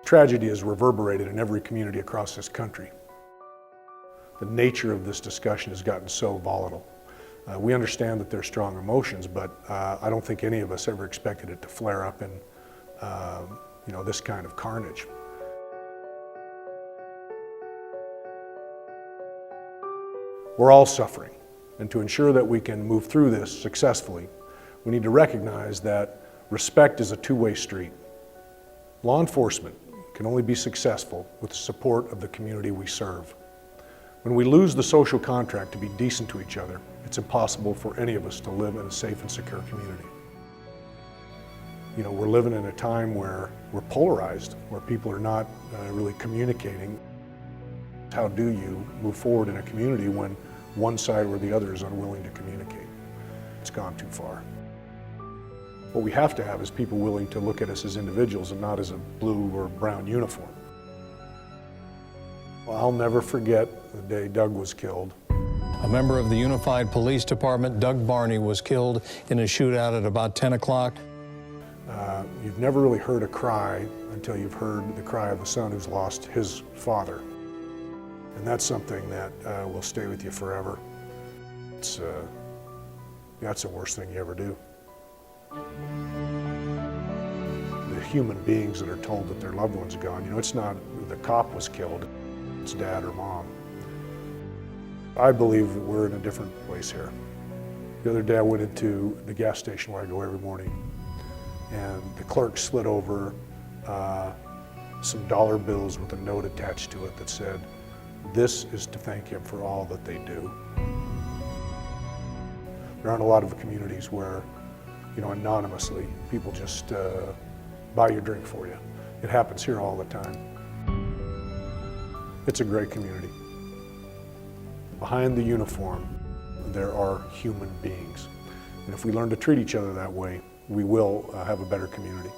Tragedy is reverberated in every community across this country. The nature of this discussion has gotten so volatile. We understand that there's strong emotions, but I don't think any of us ever expected it to flare up in this kind of carnage. We're all suffering, and to ensure that we can move through this successfully, we need to recognize that respect is a two-way street. Law enforcement can only be successful with the support of the community we serve. When we lose the social contract to be decent to each other, it's impossible for any of us to live in a safe and secure community. We're living in a time where we're polarized, where people are not really communicating. How do you move forward in a community when one side or the other is unwilling to communicate? It's gone too far. What we have to have is people willing to look at us as individuals and not as a blue or brown uniform. Well, I'll never forget the day Doug was killed. A member of the Unified Police Department, Doug Barney, was killed in a shootout at about 10 o'clock. You've never really heard a cry until you've heard the cry of a son who's lost his father. And that's something that will stay with you forever. That's the worst thing you ever do. The human beings that are told that their loved one's gone, it's not the cop was killed, it's dad or mom. I believe that we're in a different place here. The other day I went into the gas station where I go every morning, and the clerk slid over some dollar bills with a note attached to it that said, "This is to thank him for all that they do." There aren't a lot of communities where, anonymously, people just buy your drink for you. It happens here all the time. It's a great community. Behind the uniform, there are human beings. And if we learn to treat each other that way, we will have a better community.